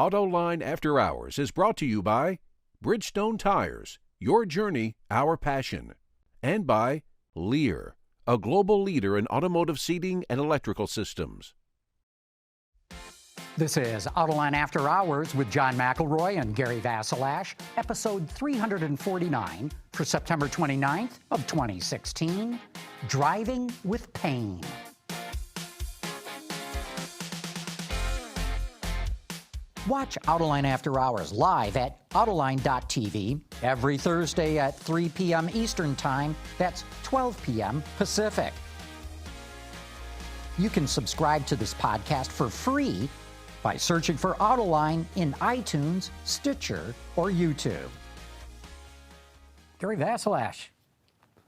Autoline After Hours is brought to you by Bridgestone Tires, your journey, our passion, and by Lear, a global leader in automotive seating and electrical systems. This is Autoline After Hours with John McElroy and Gary Vasilash, episode 349 for September 29th of 2016, Driving with Payne. Watch Autoline After Hours live at Autoline.tv every Thursday at 3 p.m. Eastern Time. That's 12 p.m. Pacific. You can subscribe to this podcast for free by searching for Autoline in iTunes, Stitcher, or YouTube. Gary Vasilash.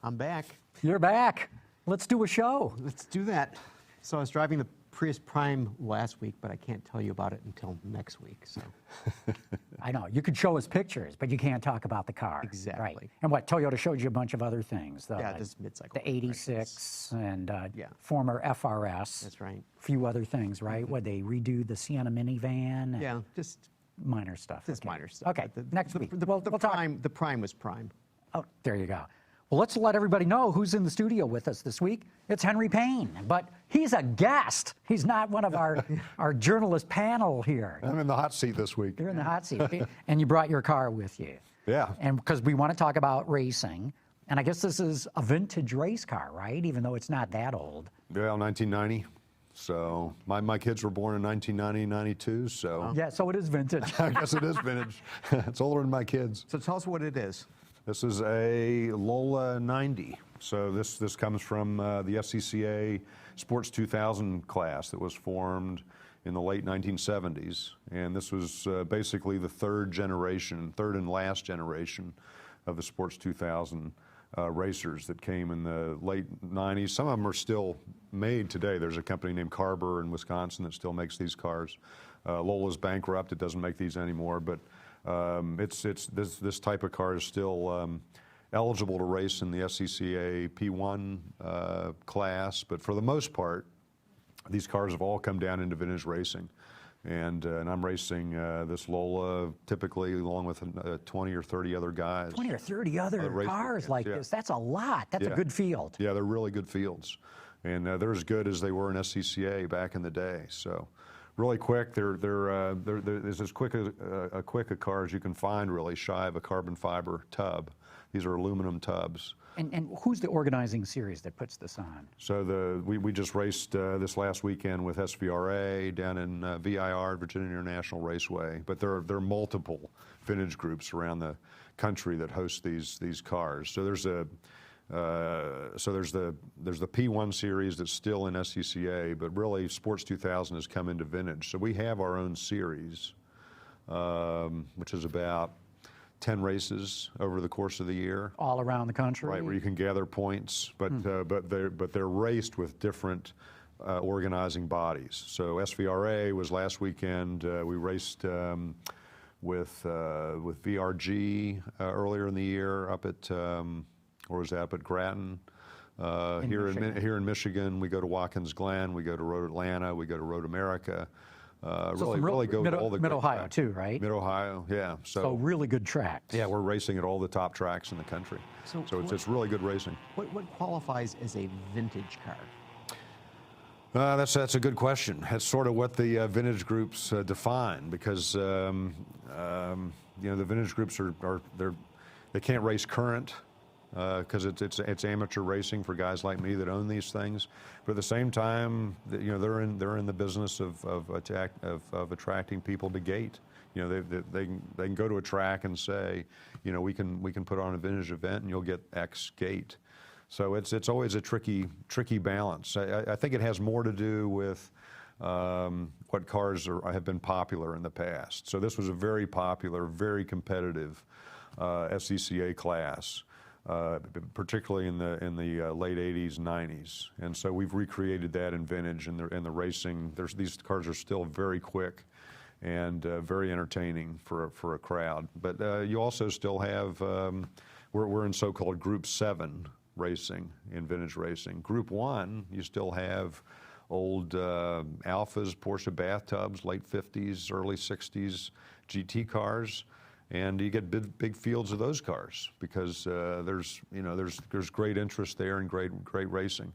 I'm back. You're back. Let's do a show. Let's do that. So I was driving the Prius Prime last week, but I can't tell you about it until next week. So I know. You could show us pictures, but you can't talk about the car. Exactly. Right. And what, Toyota showed you a bunch of other things, though. Yeah, this mid-cycle. The 86 and former FRS. That's right. A few other things, right? What, they redo the Sienna minivan? Yeah, just minor stuff. Just minor stuff. Okay, next week. The Prime was Prime. Oh, there you go. Well, let's let everybody know who's in the studio with us this week. It's Henry Payne, but he's a guest. He's not one of our journalist panel here. I'm in the hot seat this week. You're in the hot seat, and you brought your car with you. Yeah. And because we want to talk about racing, and I guess this is a vintage race car, right? Even though it's not that old. Yeah, 1990. So my kids were born in 1990, 92, so. Yeah, so it is vintage. I guess it is vintage. It's older than my kids. So tell us what it is. This is a Lola 90. So this comes from the SCCA Sports 2000 class that was formed in the late 1970s. And this was basically the third and last generation of the Sports 2000 racers that came in the late 90s. Some of them are still made today. There's a company named Carber in Wisconsin that still makes these cars. Lola's bankrupt. It doesn't make these anymore, but this type of car is still eligible to race in the SCCA P1 class, but for the most part, these cars have all come down into vintage racing, and I'm racing this Lola typically along with 20 or 30 other guys. 20 or 30 other cars like this. That's a lot. That's a good field. Yeah, they're really good fields, and they're as good as they were in SCCA back in the day. So. Really quick, they're as quick a car as you can find, really, shy of a carbon fiber tub. These are aluminum tubs. And who's the organizing series that puts this on? So we just raced this last weekend with SVRA down in VIR, Virginia International Raceway. But there are multiple vintage groups around the country that host these cars. So there's the P1 series that's still in SCCA, but really Sports 2000 has come into vintage. So we have our own series, which is about 10 races over the course of the year. All around the country. Right, where you can gather points, but they're raced with different organizing bodies. So SVRA was last weekend. We raced with VRG earlier in the year up at. Or was that up at Grattan? Here in Michigan, we go to Watkins Glen, we go to Road Atlanta, we go to Road America. Really go to all the Mid-Ohio too, right? Mid-Ohio, yeah. So really good tracks. Yeah, we're racing at all the top tracks in the country. So it's really good racing. What qualifies as a vintage car? That's a good question. That's sort of what the vintage groups define, because the vintage groups they can't race current. Because it's amateur racing for guys like me that own these things, but at the same time, they're in the business of attracting people to gate. They can go to a track and say, we can put on a vintage event and you'll get X gate. So it's always a tricky balance. I think it has more to do with what cars have been popular in the past. So this was a very popular, very competitive SCCA class. Particularly in the late 80s, 90s, and so we've recreated that in vintage and the racing. These cars are still very quick and very entertaining for a crowd. But you also still have we're in so-called Group 7 racing in vintage racing. Group 1, you still have old Alphas, Porsche bathtubs, late 50s, early 60s GT cars. And you get big fields of those cars because there's great interest there and great racing.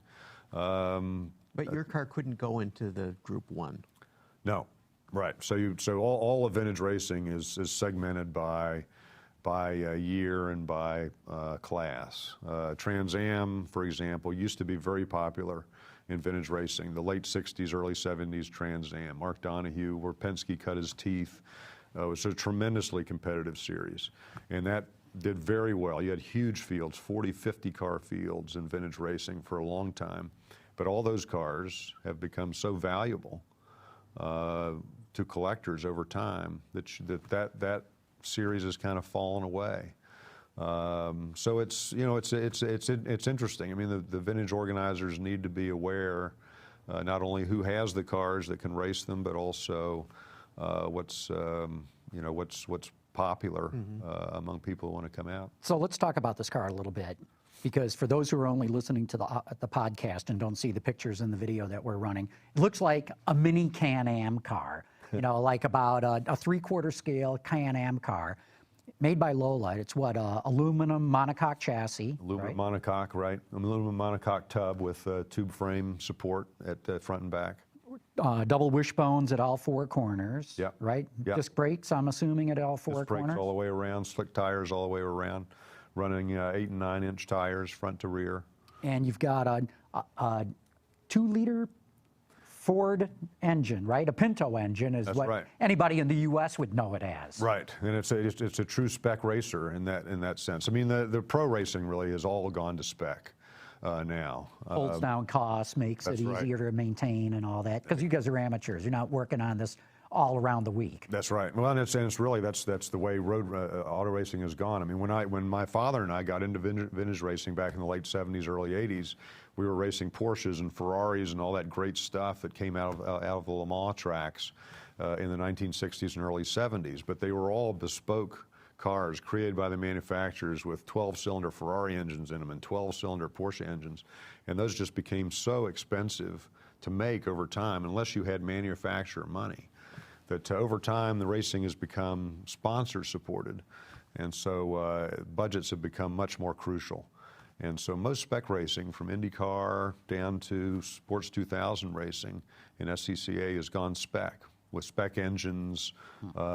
But your car couldn't go into the Group 1. No, right. So all of vintage racing is segmented by year and by class. Trans Am, for example, used to be very popular in vintage racing. The late 60s, early 70s Trans Am. Mark Donohue, where Penske cut his teeth. It was a tremendously competitive series, and that did very well. You had huge fields, 40, 50 car fields in vintage racing for a long time, but all those cars have become so valuable to collectors over time that series has kind of fallen away. So it's interesting. I mean, the vintage organizers need to be aware not only who has the cars that can race them, but also what's popular among people who want to come out. So let's talk about this car a little bit, because for those who are only listening to the podcast and don't see the pictures in the video that we're running, it looks like a mini Can-Am car, like about a 3/4 scale Can-Am car made by Lola. It's what, aluminum monocoque chassis, Aluminum right? monocoque, right. Aluminum monocoque tub with tube frame support at the front and back. Double wishbones at all 4 corners, Yep. right? Yep. Disc brakes, I'm assuming, at all 4 Disc corners? brakes all the way around, slick tires all the way around, running 8 and 9 inch tires front to rear. And you've got a 2-liter Ford engine, right? A Pinto engine is That's what right. anybody in the U.S. would know it as. Right, and it's a true spec racer in that sense. I mean, the pro racing really has all gone to spec now. Holds down costs, makes it that's right. easier to maintain and all that. Because you guys are amateurs. You're not working on this all around the week. That's right. Well, and it's really that's the way road auto racing has gone. I mean, when my father and I got into vintage racing back in the late 70s, early 80s, we were racing Porsches and Ferraris and all that great stuff that came out of the Le Mans tracks in the 1960s and early 70s. But they were all bespoke cars created by the manufacturers with 12-cylinder Ferrari engines in them and 12-cylinder Porsche engines, and those just became so expensive to make over time unless you had manufacturer money. That over time the racing has become sponsor supported, and so budgets have become much more crucial. And so most spec racing, from IndyCar down to Sports 2000 racing in SCCA, has gone spec, with spec engines,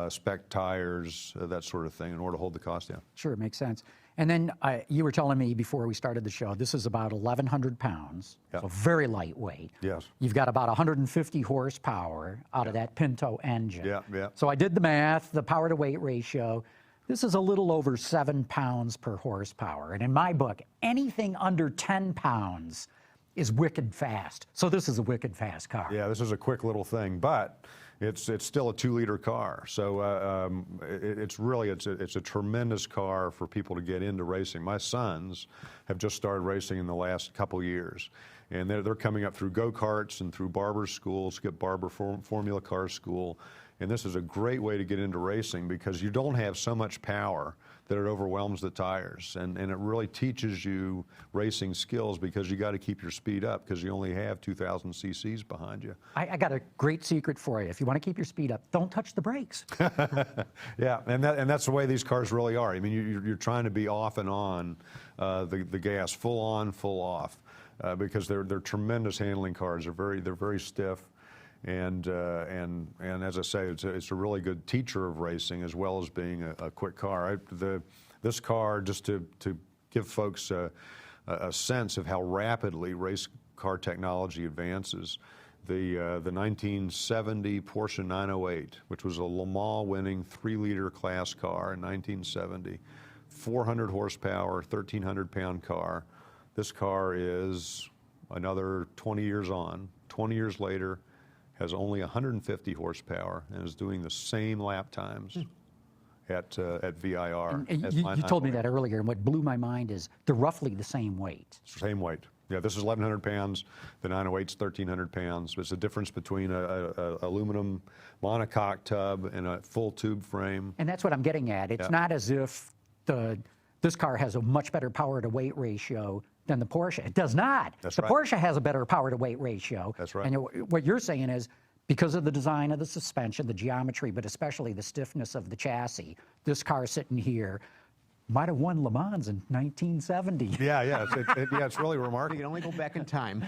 spec tires, that sort of thing, in order to hold the cost down. Sure, it makes sense. And then you were telling me before we started the show, this is about 1,100 pounds, Yep. so very lightweight. Yes. You've got about 150 horsepower out of that Pinto engine. Yeah, yeah. So I did the math, the power to weight ratio. This is a little over 7 pounds per horsepower. And in my book, anything under 10 pounds is wicked fast. So this is a wicked fast car. Yeah, this is a quick little thing, but it's still a 2-liter car. So it's a tremendous car for people to get into racing. My sons have just started racing in the last couple years, and they're coming up through go-karts and through barber school, Skip Barber Formula Car School. And this is a great way to get into racing because you don't have so much power that it overwhelms the tires. And it really teaches you racing skills because you got to keep your speed up because you only have 2,000 cc's behind you. I got a great secret for you. If you want to keep your speed up, don't touch the brakes. Yeah, and that's the way these cars really are. I mean, you're trying to be off and on the gas, full on, full off, because they're tremendous handling cars. They're very stiff. And as I say, it's a really good teacher of racing as well as being a quick car. This car, just to give folks a sense of how rapidly race car technology advances, the 1970 Porsche 908, which was a Le Mans winning 3-liter class car in 1970, 400 horsepower, 1,300 pound car. This car is another 20 years on. 20 years later, has only 150 horsepower and is doing the same lap times at VIR. And you told me that earlier, and what blew my mind is they're roughly the same weight. Same weight. Yeah, this is 1,100 pounds. The 908's 1,300 pounds. It's the difference between a aluminum monocoque tub and a full tube frame. And that's what I'm getting at. It's not as if this car has a much better power to weight ratio than the Porsche. It does not. That's the right. Porsche has a better power-to-weight ratio. That's right. And what you're saying is, because of the design of the suspension, the geometry, but especially the stiffness of the chassis, this car sitting here might have won Le Mans in 1970. Yeah, it's really remarkable. You can only go back in time.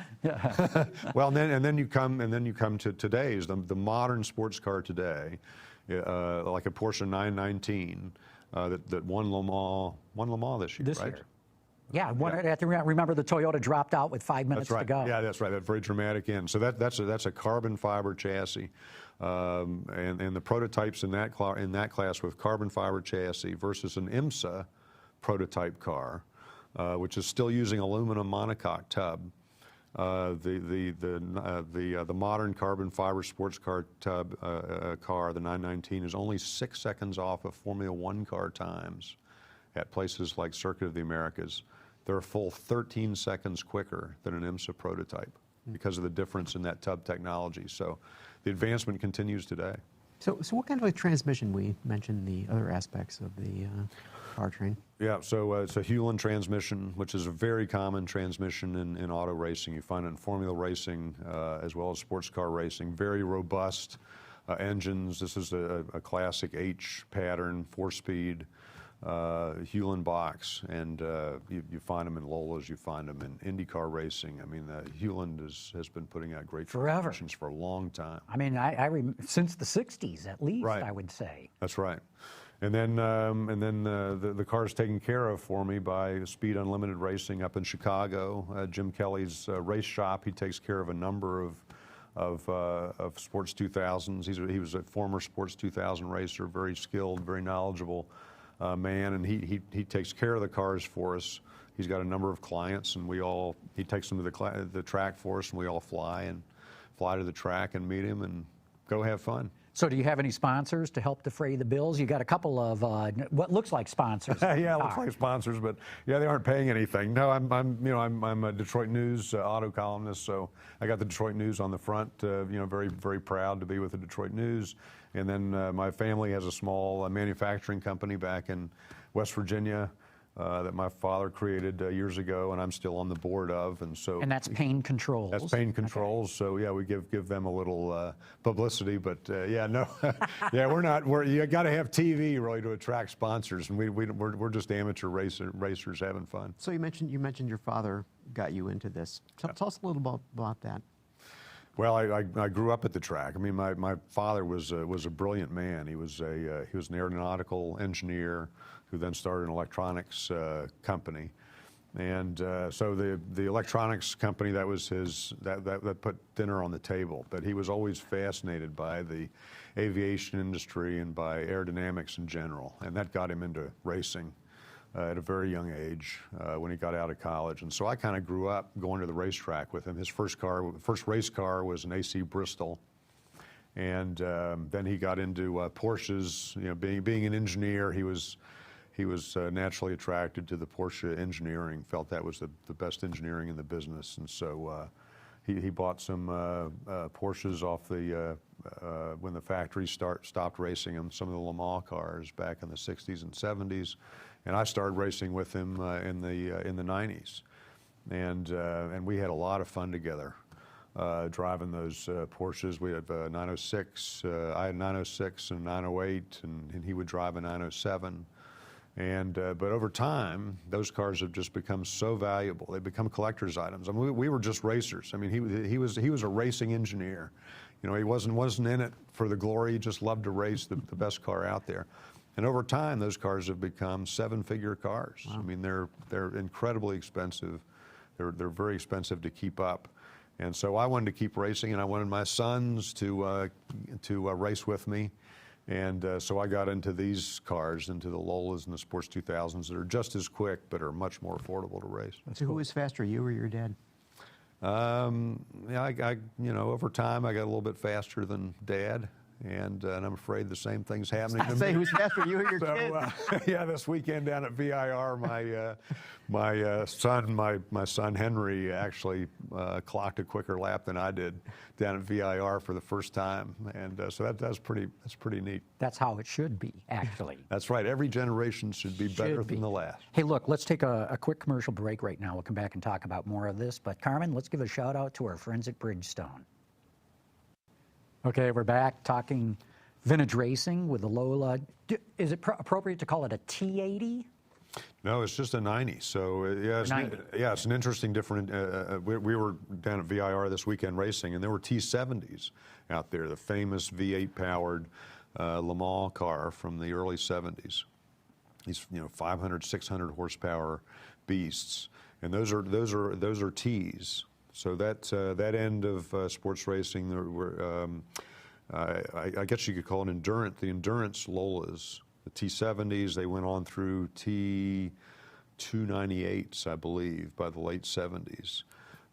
Well, and then you come to today's the modern sports car today, like a Porsche 919 that won Le Mans this year. This right? year. Yeah, I have to remember the Toyota dropped out with 5 minutes That's right. to go. Yeah, that's right. That very dramatic end. So that's a carbon fiber chassis, and the prototypes in that class with carbon fiber chassis versus an IMSA prototype car, which is still using aluminum monocoque tub. The modern carbon fiber sports car tub car, the 919, is only 6 seconds off of Formula One car times at places like Circuit of the Americas. They're a full 13 seconds quicker than an IMSA prototype because of the difference in that tub technology. So the advancement continues today. So what kind of a transmission? We mentioned the other aspects of the powertrain. Yeah, so it's a Hewland transmission, which is a very common transmission in auto racing. You find it in Formula racing as well as sports car racing. Very robust engines. This is a classic H pattern, 4-speed. Hewland box, and you find them in Lolas, you find them in IndyCar racing. I mean, Hewland has been putting out great transmissions for a long time. I mean, since the 60s at least, Right. I would say. That's right. And then the car's taken care of for me by Speed Unlimited Racing up in Chicago. Jim Kelly's race shop. He takes care of a number of Sports 2000s. He was a former Sports 2000 racer, very skilled, very knowledgeable man, and he takes care of the cars for us. He's got a number of clients, and he takes them to the track for us, and we all fly to the track and meet him and go have fun. So do you have any sponsors to help defray the bills? You got a couple of what looks like sponsors. Yeah, it looks like sponsors, but yeah, they aren't paying anything. No, I'm a Detroit News auto columnist, so I got the Detroit News on the front. Very, very proud to be with the Detroit News. And then my family has a small manufacturing company back in West Virginia that my father created years ago, and I'm still on the board of. And that's Payne Controls. That's Payne Controls. Okay. So yeah, we give them a little publicity, but yeah, no, yeah, you got to have TV really to attract sponsors, and we're just amateur racers having fun. So you mentioned your father got you into this. Tell us a little about that. Well, I grew up at the track. I mean, my father was a brilliant man. He was an aeronautical engineer who then started an electronics company, and so the electronics company, that was that put dinner on the table. But he was always fascinated by the aviation industry and by aerodynamics in general, and that got him into racing at a very young age when he got out of college. And so I kind of grew up going to the racetrack with him. His first race car was an AC Bristol. And then he got into Porsches. Being an engineer, he was naturally attracted to the Porsche engineering, felt that was the best engineering in the business. And so he bought some Porsches off when the factory stopped racing them, some of the Le Mans cars back in the 60s and 70s. And I started racing with him in the 90s, and we had a lot of fun together driving those Porsches. We had 906. I had 906 and 908, and he would drive a 907. But over time, those cars have just become so valuable. They become collector's items. I mean, we were just racers. I mean, he was a racing engineer. He wasn't in it for the glory. He just loved to race the best car out there. And over time, those cars have become 7-figure cars. Wow. I mean, they're incredibly expensive. They're very expensive to keep up. And so I wanted to keep racing, and I wanted my sons to race with me. And so I got into these cars, into the Lolas and the Sports 2000s that are just as quick, but are much more affordable to race. So who was faster, you or your dad? Yeah, over time, I got a little bit faster than Dad. and I'm afraid the same thing's happening I to say, me. who's faster, you or your kid? Yeah, this weekend down at VIR, my son Henry actually clocked a quicker lap than I did down at VIR for the first time, and so that's pretty neat. That's how it should be, actually. That's right. Every generation should be better than the last. Hey, look, let's take a quick commercial break right now. We'll come back and talk about more of this. But Carmen, let's give a shout out to our friends at Bridgestone. Okay, we're back talking vintage racing with the Lola. Is it appropriate to call it a T80? No, it's just a 90. So it's an interesting different. We were down at VIR this weekend racing, and there were T70s out there, the famous V8 powered Le Mans car from the early 70s. These 500, 600 horsepower beasts, and those are Ts. So that end of sports racing, I guess you could call it the endurance Lolas. The T70s, they went on through T298s, I believe, by the late 70s,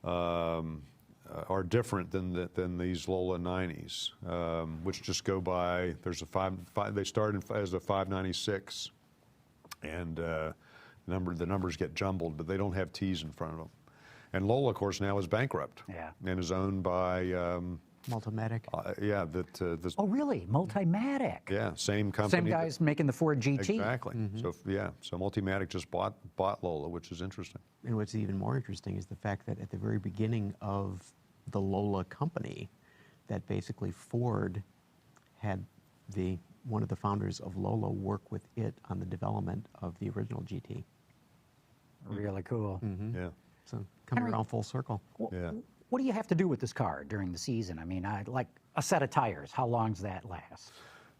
are different than these Lola 90s, which just go by. There's they started as a 596, and the numbers get jumbled, but they don't have T's in front of them. And Lola, of course, now is bankrupt. Yeah. And is owned by Multimatic. Oh, really? Multimatic. Yeah, same company. Same guys making the Ford GT. Exactly. So Multimatic just bought Lola, which is interesting. And what's even more interesting is the fact that at the very beginning of the Lola company, that basically Ford had one of the founders of Lola work with it on the development of the original GT. Really cool. Yeah. So coming Henry, around full circle. Yeah. What do you have to do with this car during the season? I mean, like a set of tires. How long does that last?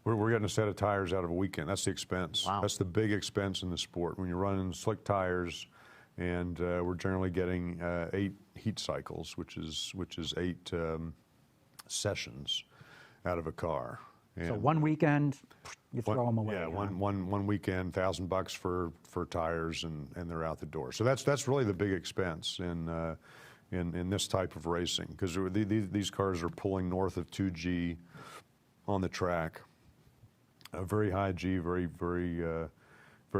We're getting a set of tires out of a weekend. That's the expense. Wow. That's the big expense in the sport. When you're running slick tires, and we're generally getting 8 heat cycles, which is 8 sessions out of a car. And So one weekend, you throw them away. Yeah, huh? one weekend, $1,000 for tires, and they're out the door. So that's really the big expense in this type of racing, because these cars are pulling north of 2G on the track, very high G, very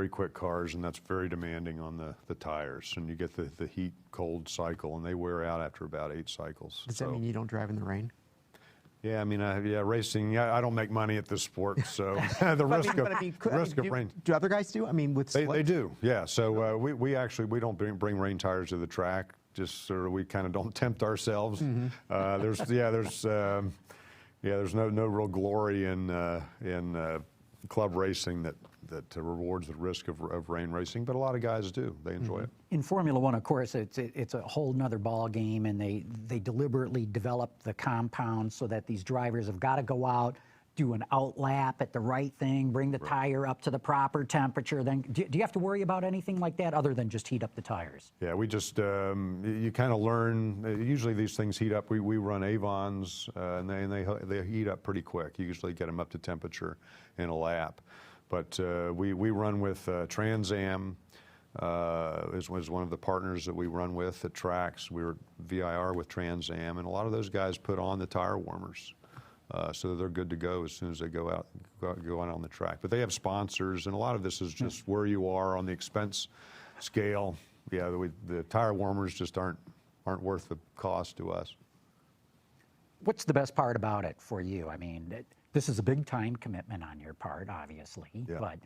quick cars, and that's very demanding on the tires. And you get the heat cold cycle, and they wear out after about 8 cycles. Does that mean you don't drive in the rain? Yeah, I mean, racing. I don't make money at this sport, so the risk of rain. Do other guys do? I mean, with They do, yeah. So we don't bring rain tires to the track, just so we kind of don't tempt ourselves. There's no real glory in club racing that rewards the risk of rain racing, but a lot of guys do. They enjoy it. In Formula One, of course, it's a whole nother ball game, and they deliberately develop the compound so that these drivers have got to go out, do an outlap at the right thing, bring the tire up to the proper temperature. Then, do you have to worry about anything like that other than just heat up the tires? Yeah, we just you kind of learn. Usually these things heat up. We run Avons, and they heat up pretty quick. You usually get them up to temperature in a lap. But we run with Trans Am. Is one of the partners that we run with at tracks. We were at VIR with Trans Am, and a lot of those guys put on the tire warmers, so that they're good to go as soon as they go out on the track. But they have sponsors, and a lot of this is just where you are on the expense scale. Yeah, the tire warmers just aren't worth the cost to us. What's the best part about it for you? I mean, this is a big time commitment on your part, obviously. Yeah. But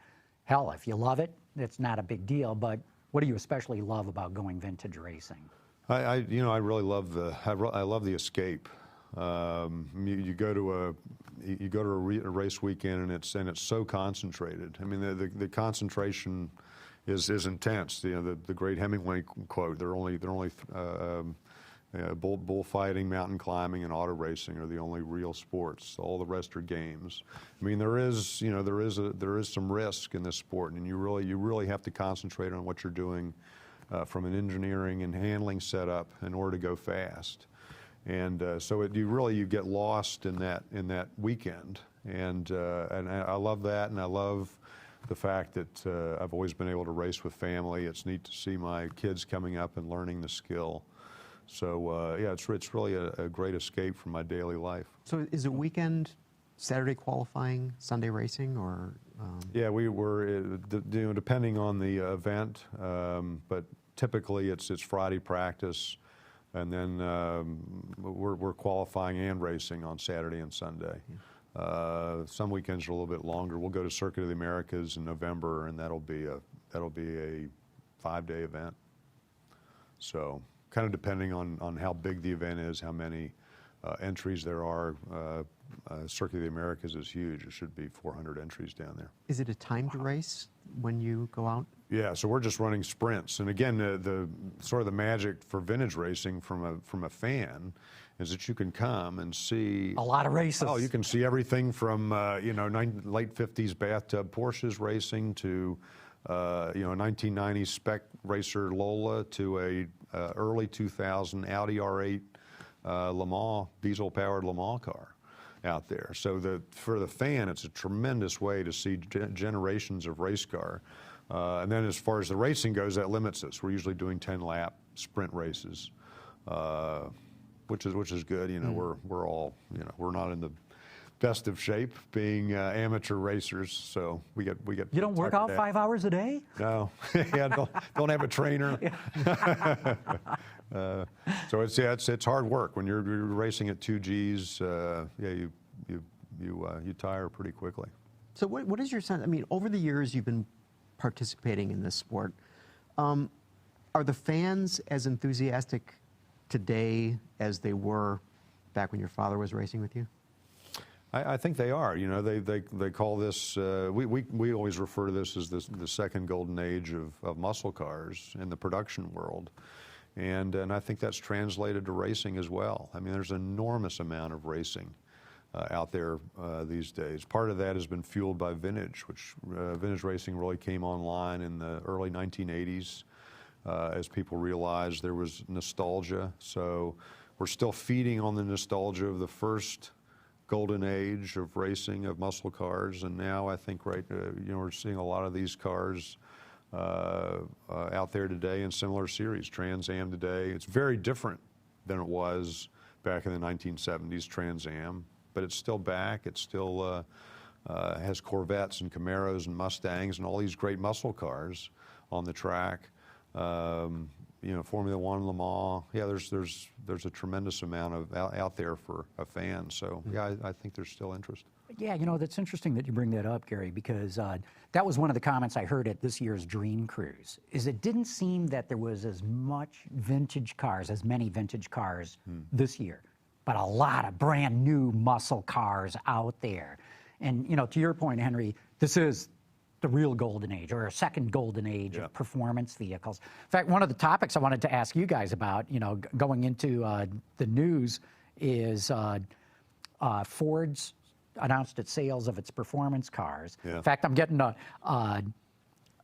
hell, if you love it, it's not a big deal. But what do you especially love about going vintage racing? I really love I love the escape. You go to a race weekend, and it's so concentrated. I mean, the concentration is intense. The great Hemingway quote: "They're only bullfighting, mountain climbing, and auto racing are the only real sports. All the rest are games." I mean, there is some risk in this sport, and you really have to concentrate on what you're doing from an engineering and handling setup in order to go fast. And so you get lost in that weekend, and I love that, and I love the fact that I've always been able to race with family. It's neat to see my kids coming up and learning the skill. So yeah, it's really a great escape from my daily life. So is a weekend Saturday qualifying, Sunday racing, or? Yeah, we were, depending on the event, but typically it's Friday practice, and then we're qualifying and racing on Saturday and Sunday. Some weekends are a little bit longer. We'll go to Circuit of the Americas in November, and that'll be a 5-day event. So kind of depending on how big the event is, how many entries there are. Circuit of the Americas is huge. It should be 400 entries down there. Is it a timed race when you go out? Yeah, so we're just running sprints. And again, the sort of the magic for vintage racing from a fan is that you can come and see A lot of races. Oh, you can see everything from late 50s bathtub Porsches racing to a 1990 spec racer Lola to a early 2000 Audi R8 Le Mans diesel-powered Le Mans car out there. So for the fan, it's a tremendous way to see generations of race car. And then as far as the racing goes, that limits us. We're usually doing 10-lap sprint races, which is good. We're all we're not in the best of shape being amateur racers, so we get. You don't work out 5 hours a day? No, yeah, don't have a trainer. So it's hard work when you're racing at 2 Gs. You tire pretty quickly. So what is your sense? I mean, over the years you've been participating in this sport. Are the fans as enthusiastic today as they were back when your father was racing with you? I think they are. They call this. We always refer to this as the second golden age of muscle cars in the production world, and I think that's translated to racing as well. I mean, there's an enormous amount of racing out there these days. Part of that has been fueled by vintage, which vintage racing really came online in the early 1980s as people realized there was nostalgia. So we're still feeding on the nostalgia of the first golden age of racing of muscle cars, and now I think we're seeing a lot of these cars out there today in similar series. Trans Am today, it's very different than it was back in the 1970s. Trans Am, but it's still back. It still has Corvettes and Camaros and Mustangs and all these great muscle cars on the track. Formula One, Le Mans. Yeah, there's a tremendous amount of out there for a fan. So yeah, I think there's still interest. Yeah, that's interesting that you bring that up, Gary, because that was one of the comments I heard at this year's Dream Cruise, is it didn't seem that there was as many vintage cars this year, but a lot of brand new muscle cars out there. And, to your point, Henry, this is the real golden age, or a second golden age of performance vehicles. In fact, one of the topics I wanted to ask you guys about, going into the news is Ford's announced its sales of its performance cars. Yeah. In fact, I'm getting a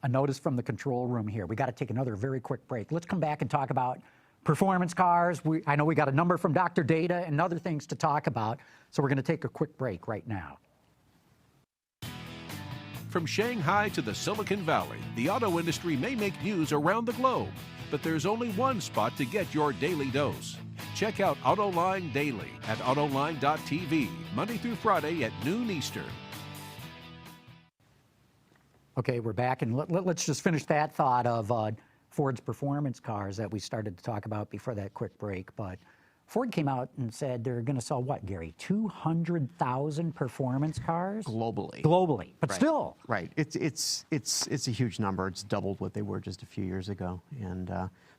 notice from the control room here. We got to take another very quick break. Let's come back and talk about performance cars. I know we got a number from Dr. Data and other things to talk about, so we're going to take a quick break right now. From Shanghai to the Silicon Valley, the auto industry may make news around the globe, but there's only one spot to get your daily dose. Check out Autoline Daily at Autoline.tv, Monday through Friday at noon Eastern. Okay, we're back, and let's just finish that thought of Ford's performance cars that we started to talk about before that quick break. But Ford came out and said they're going to sell what, Gary? 200,000 performance cars globally. Globally, but right. Still, right. It's a huge number. It's doubled what they were just a few years ago, and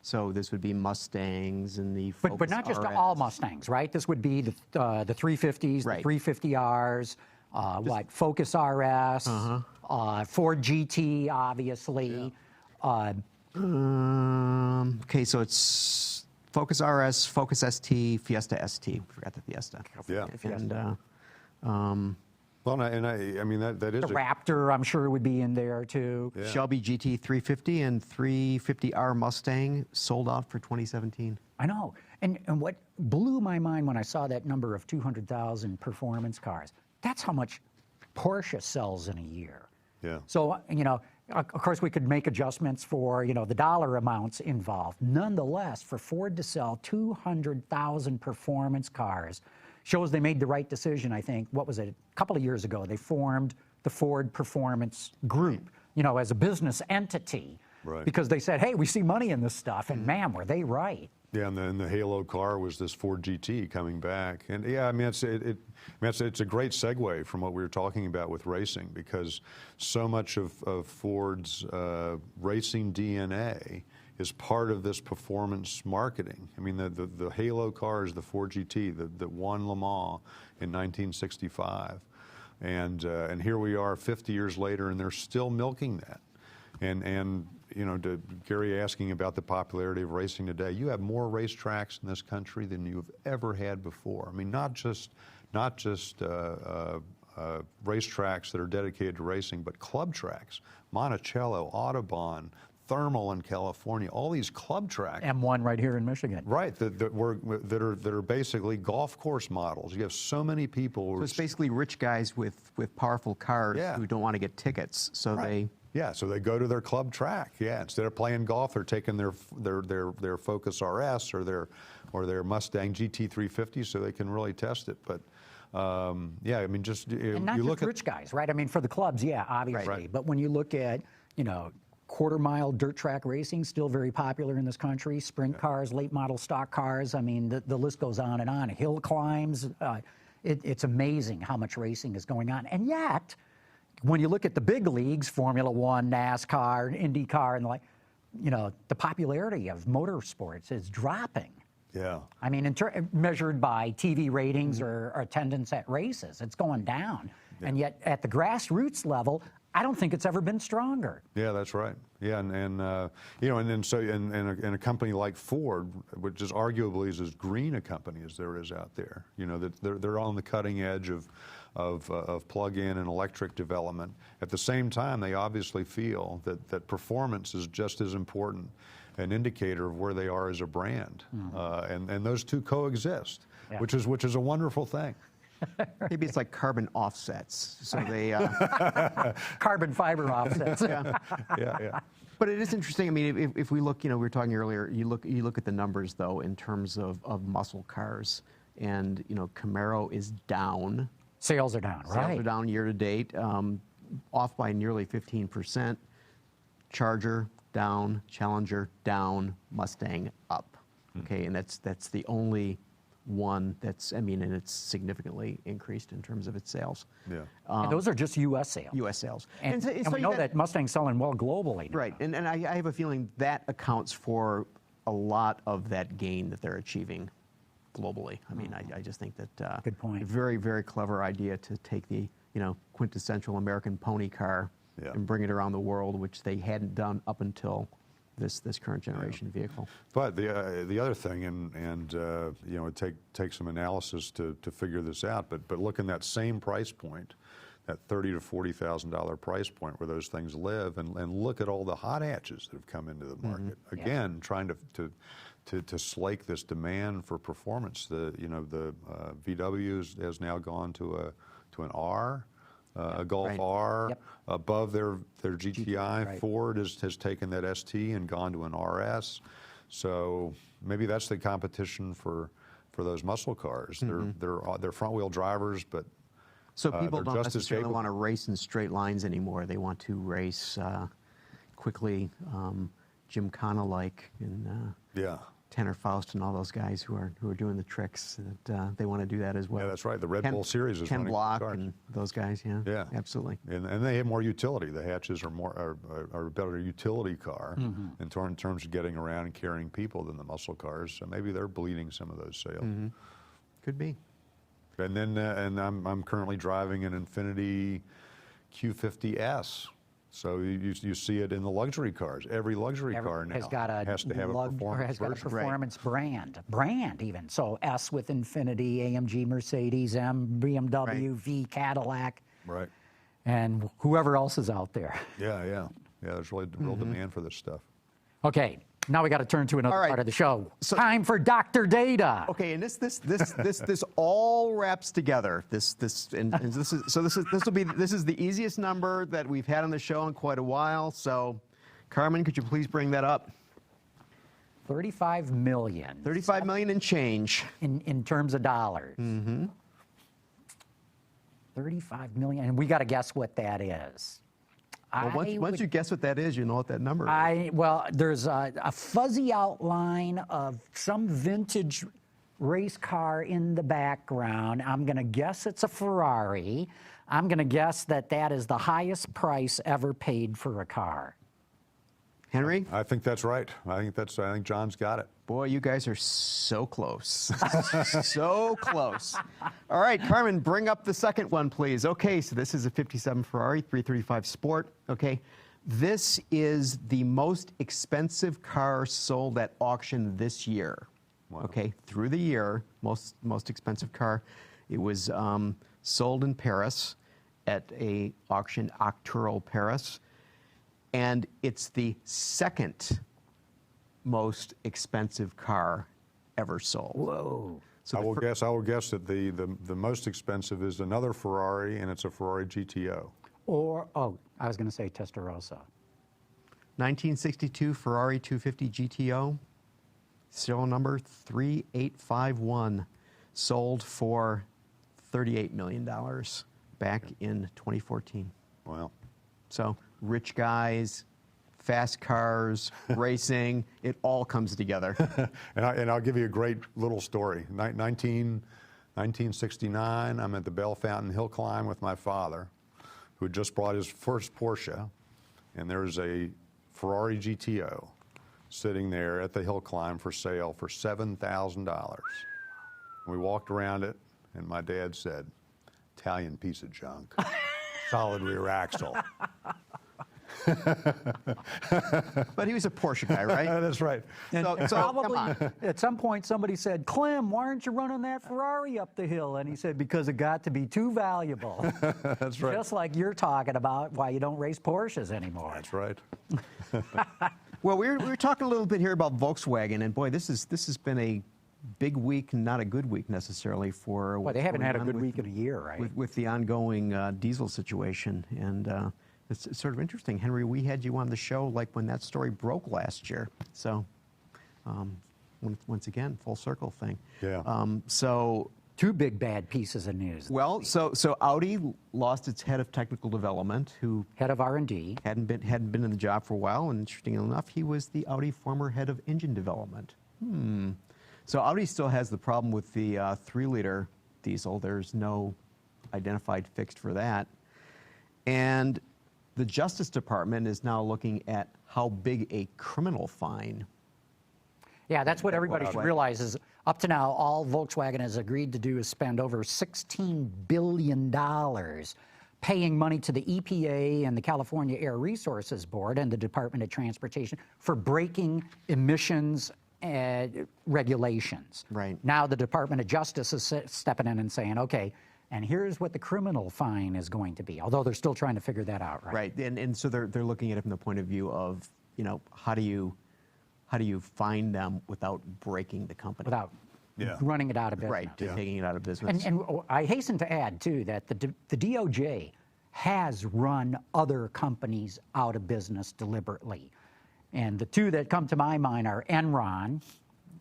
so this would be Mustangs and the Focus but not just RS. All Mustangs, right? This would be the 350s, right. The 350Rs, Focus RS, Ford GT, obviously. Yeah. Okay, so it's Focus RS, Focus ST, Fiesta ST. Forgot the Fiesta. Yeah. And I mean that is the Raptor, I'm sure, would be in there too. Yeah. Shelby GT 350 and 350R Mustang sold out for 2017. I know. And what blew my mind when I saw that number of 200,000 performance cars, that's how much Porsche sells in a year. Yeah. So, of course, we could make adjustments for, the dollar amounts involved. Nonetheless, for Ford to sell 200,000 performance cars, shows they made the right decision, I think. What was it? A couple of years ago, they formed the Ford Performance Group, you know, as a business entity. Right. Because they said, hey, we see money in this stuff, and man, were they right. Yeah, and the halo car was this Ford GT coming back, and yeah, I mean it's a great segue from what we were talking about with racing, because so much of Ford's racing DNA is part of this performance marketing. I mean, the halo car is the Ford GT that won Le Mans in 1965, and here we are 50 years later, and they're still milking that. And you know, to Gary asking about the popularity of racing today, you have more racetracks in this country than you've ever had before. I mean, not just racetracks that are dedicated to racing, but club tracks. Monticello, Audubon, Thermal in California, all these club tracks. M1 right here in Michigan. Right, that are basically golf course models. You have so many people. So it's basically rich guys with powerful cars Yeah. who don't want to get tickets, so Right. Yeah, so they go to their club track. Yeah, instead of playing golf, they're taking their Focus RS or their Mustang GT350, so they can really test it. But yeah, I mean, just And not you just look at rich guys, right? I mean, for the clubs, yeah, obviously. Right. But when you look at, you know, quarter-mile dirt track racing, still very popular in this country. Sprint cars, late model stock cars. I mean, the list goes on and on. Hill climbs. It's amazing how much racing is going on. And yet, when you look at the big leagues, Formula One, NASCAR, IndyCar, and the like, you know, the popularity of motorsports is dropping. Yeah. I mean, measured by TV ratings or attendance at races, it's going down. Yeah. And yet, at the grassroots level, I don't think it's ever been stronger. Yeah, that's right. Yeah, and you know, and so in a company like Ford, which is arguably as green a company as there is out there, you know, that they're on the cutting edge of plug-in and electric development. At the same time, they obviously feel that performance is just as important an indicator of where they are as a brand, and those two coexist, Yeah. which is a wonderful thing. Maybe it's like carbon offsets. So they. Carbon fiber offsets. Yeah. But it is interesting. I mean, if we look, you know, we were talking earlier. You look at the numbers though in terms of muscle cars, and you know, Camaro is down. Sales are down, right? Sales are down year to date, off by nearly 15%. Charger down, Challenger down, Mustang up. Okay, and that's the only one that's, I mean, and it's significantly increased in terms of its sales. Yeah. And those are just U.S. sales. U.S. sales. And, so we you know got- that Mustang's selling well globally now. Right, and I have a feeling that accounts for a lot of that gain that they're achieving globally. I mean, I just think that Good point. a very, very clever idea to take the, you know, quintessential American pony car Yeah. and bring it around the world, which they hadn't done up until this current generation vehicle. But the other thing, and you know, it takes some analysis to figure this out. But look in that same price point, that $30,000 to $40,000 price point where those things live, and look at all the hot hatches that have come into the market. Again, trying to slake this demand for performance. The VW has now gone to an R. A Golf Right. R Yep. above their GTI. right. Ford has taken that ST and gone to an RS. So maybe that's the competition for those muscle cars. They're front wheel drivers, but So people they're don't just as necessarily capable. want to race in straight lines anymore. They want to race quickly, Gymkhana-like, and yeah. Tanner Faust and all those guys who are doing the tricks. That they want to do that as well. Yeah, that's right. The Red Ken- Bull Series is Ken running Block cars. and those guys. Yeah. Yeah. Absolutely. And they have more utility. The hatches are a better utility car in terms of getting around and carrying people than the muscle cars. So maybe they're bleeding some of those sales. Could be. And then and I'm currently driving an Infiniti Q50S. So you see it in the luxury cars. Every luxury car now has got a has to have a performance version. performance brand even. So S with Infiniti, AMG, Mercedes, M, BMW, V, Cadillac, Right. and whoever else is out there. Yeah. There's really real demand for this stuff. Okay, now we got to turn to another All right. part of the show. So- Time for Dr. Data. Okay, and this all wraps together. This is the easiest number that we've had on the show in quite a while. So, Carmen, could you please bring that up? 35 million. 35 million and change. In terms of dollars. Mm-hmm. 35 million, and we got to guess what that is. Well, once you guess what that is, you know what that number is. Well, there's a fuzzy outline of some vintage race car in the background. I'm going to guess it's a Ferrari. I'm going to guess that that is the highest price ever paid for a car. Henry? I think that's right. I think John's got it. Boy, you guys are so close. So close. All right, Carmen, bring up the second one, please. Okay, so this is a 57 Ferrari 335 Sport. Okay, this is the most expensive car sold at auction this year. Wow. Okay, through the year, most expensive car. It was sold in Paris at a auction, Arcturo Paris. And it's the second most expensive car ever sold. Whoa. So I will guess that the most expensive is another Ferrari, and it's a Ferrari GTO. Or, I was going to say Testarossa. 1962 Ferrari 250 GTO, serial number 3851, sold for $38 million back in 2014. Wow. So rich guys, fast cars, racing, it all comes together. And I'll give you a great little story. 1969, I'm at the Bell Fountain Hill Climb with my father, who had just bought his first Porsche, and there's a Ferrari GTO sitting there at the hill climb for sale for $7,000. We walked around it, and my dad said, "Italian piece of junk." Solid rear axle. But he was a Porsche guy, right? That's right. So Probably come on. at some point somebody said, "Clem, why aren't you running that Ferrari up the hill?" And he said, "Because it got to be too valuable." That's right. Just like you're talking about why you don't race Porsches anymore. That's right. Well, we were talking a little bit here about Volkswagen, and boy, this has been a big week, not a good week necessarily for. Well, they haven't had a good week in a year, right? With the ongoing diesel situation, and it's sort of interesting, Henry. We had you on the show like when that story broke last year, so once again, full circle thing. Yeah. So. Two big bad pieces of news. Well, so Audi lost its head of technical development, who Head of R&D. hadn't been in the job for a while, and interestingly enough, he was the Audi former head of engine development. So Audi still has the problem with the 3-liter diesel. There's no identified fix for that, and the Justice Department is now looking at how big a criminal fine. Yeah, that's what everybody should realize is up to now, all Volkswagen has agreed to do is spend over $16 billion paying money to the EPA and the California Air Resources Board and the Department of Transportation for breaking emissions regulations. Right. Now the Department of Justice is stepping in and saying, okay, and here's what the criminal fine is going to be, although they're still trying to figure that out, right? Right, and so they're looking at it from the point of view of, how do you fine them without breaking the company? Without running it out of business. Right, taking it out of business. And I hasten to add, too, that the DOJ has run other companies out of business deliberately. And the two that come to my mind are Enron,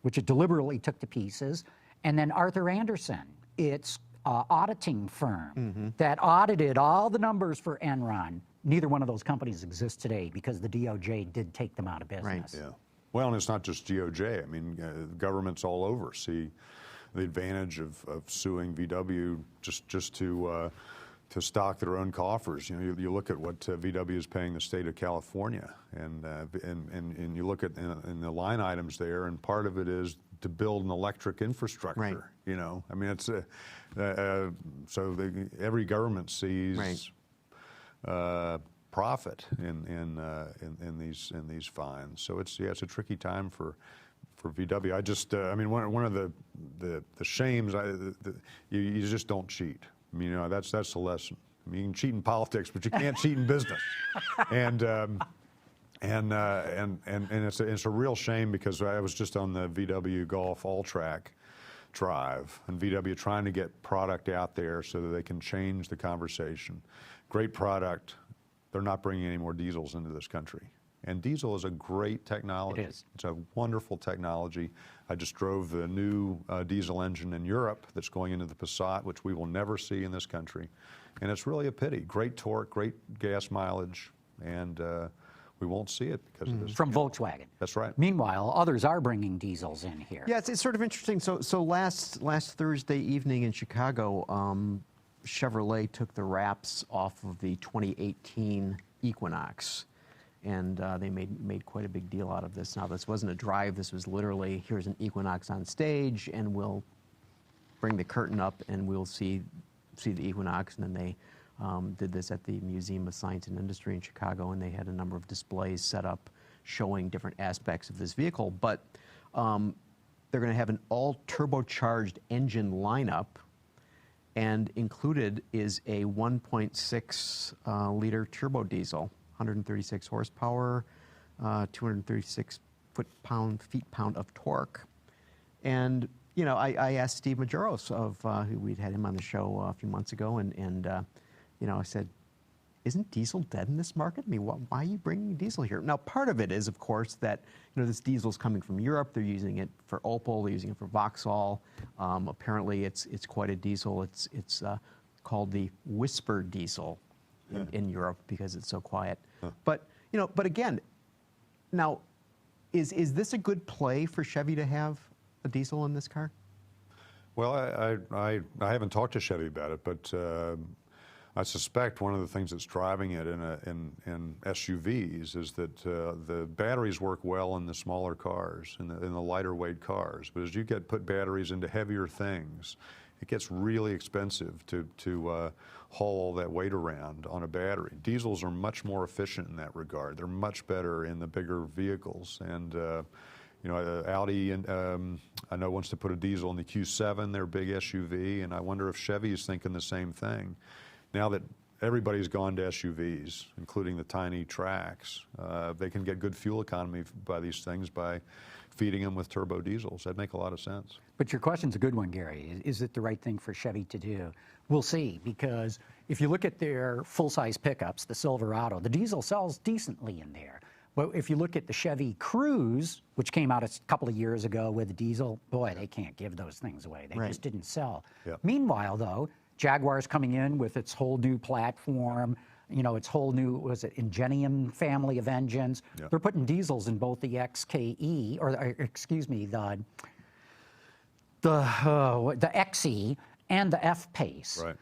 which it deliberately took to pieces, and then Arthur Andersen, its auditing firm that audited all the numbers for Enron. Neither one of those companies exists today because the DOJ did take them out of business. Right. Yeah. Well, and it's not just DOJ. I mean, governments all over see the advantage of suing VW just to stock their own coffers. You look at what VW is paying the state of California, and you look at in the line items there, and part of it is to build an electric infrastructure. Right. I mean, it's so every government sees. Right. Profit in these fines, so it's a tricky time for VW. I mean, one of the shames, you just don't cheat. I mean, that's the lesson. I mean, you can cheat in politics, but you can't cheat in business. And it's a real shame because I was just on the VW Golf All-Track drive, and VW trying to get product out there so that they can change the conversation. Great product. They're not bringing any more diesels into this country. And diesel is a great technology. It is. It's a wonderful technology. I just drove the new diesel engine in Europe that's going into the Passat, which we will never see in this country. And it's really a pity. Great torque, great gas mileage, and we won't see it because of this. From Volkswagen. That's right. Meanwhile, others are bringing diesels in here. Yeah, it's sort of interesting. So last Thursday evening in Chicago, Chevrolet took the wraps off of the 2018 Equinox, and they made quite a big deal out of this. Now, this wasn't a drive. This was literally, here's an Equinox on stage, and we'll bring the curtain up, and we'll see the Equinox. And then they did this at the Museum of Science and Industry in Chicago, and they had a number of displays set up showing different aspects of this vehicle. But they're going to have an all-turbocharged engine lineup, and included is a 1.6 liter turbo diesel, 136 horsepower, 236 feet-pound of torque. And you know, I asked Steve Majoros who we'd had him on the show a few months ago, and you know, I said, isn't diesel dead in this market? I mean, why are you bringing diesel here? Now, part of it is, of course, that you know this diesel's coming from Europe. They're using it for Opel. They're using it for Vauxhall. Apparently, it's quite a diesel. It's called the whisper diesel in Europe because it's so quiet. Huh. But you know, but again, now, is this a good play for Chevy to have a diesel in this car? Well, I haven't talked to Chevy about it, but I suspect one of the things that's driving it in SUVs is that the batteries work well in the smaller cars, in the lighter weight cars. But as you put batteries into heavier things, it gets really expensive to haul all that weight around on a battery. Diesels are much more efficient in that regard. They're much better in the bigger vehicles. And you know, Audi, I know, wants to put a diesel in the Q7, their big SUV, and I wonder if Chevy is thinking the same thing. Now that everybody's gone to SUVs, including the tiny tracks, they can get good fuel economy by these things by feeding them with turbo diesels. That'd make a lot of sense. But your question's a good one, Gary. Is it the right thing for Chevy to do? We'll see, because if you look at their full-size pickups, the Silverado, the diesel sells decently in there. But if you look at the Chevy Cruze, which came out a couple of years ago with the diesel, boy, they can't give those things away. They just didn't sell. Yep. Meanwhile, though, Jaguar's coming in with its whole new platform, you know, its whole new, was it Ingenium family of engines? Yep. They're putting diesels in both the XKE, or excuse me, the XE and the F-Pace. Right.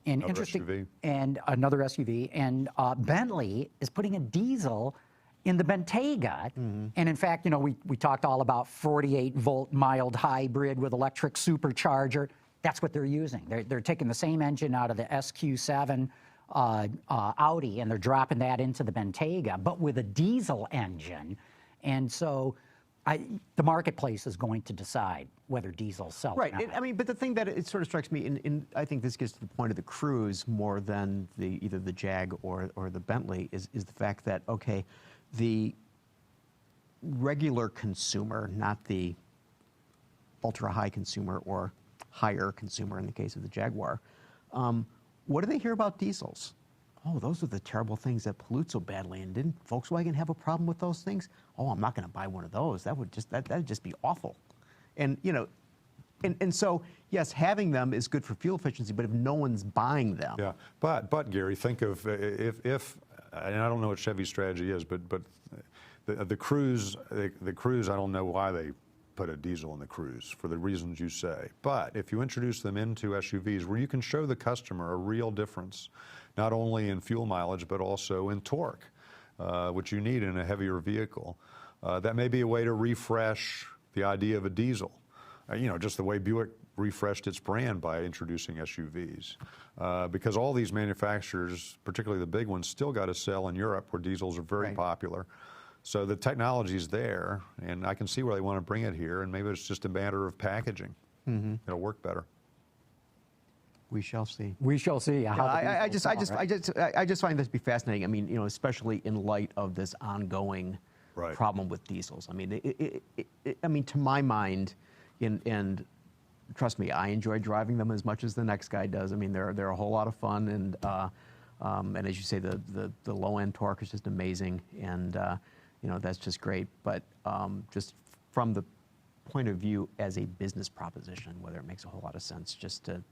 And another interesting, SUV. And another SUV. And Bentley is putting a diesel in the Bentayga. Mm-hmm. And in fact, you know, we talked all about 48-volt mild hybrid with electric supercharger. That's what they're using. They're taking the same engine out of the SQ7 Audi, and they're dropping that into the Bentayga, but with a diesel engine. And so the marketplace is going to decide whether diesel sells. Right. I mean, but the thing that it sort of strikes me, I think this gets to the point of the Cruze more than either the Jag or the Bentley, is the fact that, okay, the regular consumer, not the ultra-high consumer or higher consumer in the case of the Jaguar, what do they hear about diesels? Oh, those are the terrible things that pollute so badly, and didn't Volkswagen have a problem with those things? Oh, I'm not going to buy one of those. That'd just be awful. And you know, and so yes, having them is good for fuel efficiency, but if no one's buying them, yeah. But Gary, think of if and I don't know what Chevy's strategy is, but the Cruze, I don't know why they put a diesel in the Cruze for the reasons you say. But if you introduce them into SUVs where you can show the customer a real difference, not only in fuel mileage, but also in torque, which you need in a heavier vehicle, that may be a way to refresh the idea of a diesel. You know, just the way Buick refreshed its brand by introducing SUVs. Because all these manufacturers, particularly the big ones, still got to sell in Europe where diesels are very popular. So the technology's there, and I can see where they want to bring it here, and maybe it's just a matter of packaging. Mm-hmm. It'll work better. We shall see. We shall see. I just find this to be fascinating. I mean, you know, especially in light of this ongoing problem with diesels. I mean, I mean, to my mind, and trust me, I enjoy driving them as much as the next guy does. I mean, they're a whole lot of fun, and And as you say, the low-end torque is just amazing, and you know, that's just great. But just from the point of view as a business proposition, whether it makes a whole lot of sense just to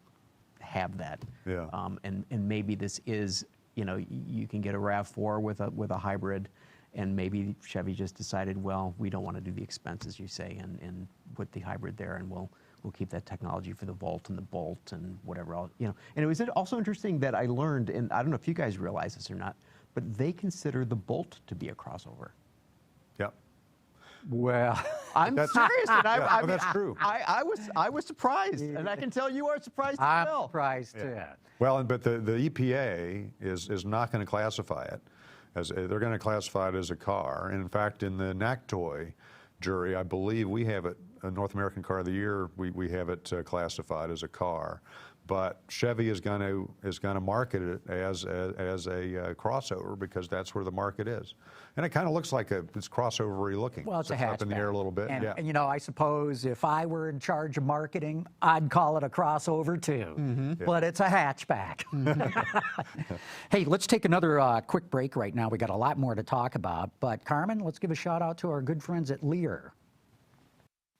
have that. Yeah. And maybe this is, you know, you can get a RAV4 with a hybrid, and maybe Chevy just decided, well, we don't want to do the expenses, you say, and put the hybrid there, and we'll keep that technology for the Volt and the Bolt and whatever else, you know. And it was also interesting that I learned, and I don't know if you guys realize this or not, but they consider the Bolt to be a crossover. Yep. Well, I'm serious, and I mean, that's true. I was surprised, and I can tell you are surprised as well. I'm surprised too. Well, but the EPA is not going to classify it as they're going to classify it as a car. And in fact, in the NACTOY jury, I believe we have it, North American Car of the Year, we have it classified as a car. But Chevy is going to market it as a crossover because that's where the market is, and it kind of looks like it's crossover-y looking. Well, it's a hatchback. Up in the air a little bit. And, yeah. and, you know, I suppose if I were in charge of marketing, I'd call it a crossover too. Mm-hmm. Yeah. But it's a hatchback. Hey, let's take another quick break right now. We got a lot more to talk about. But Carmen, let's give a shout out to our good friends at Lear.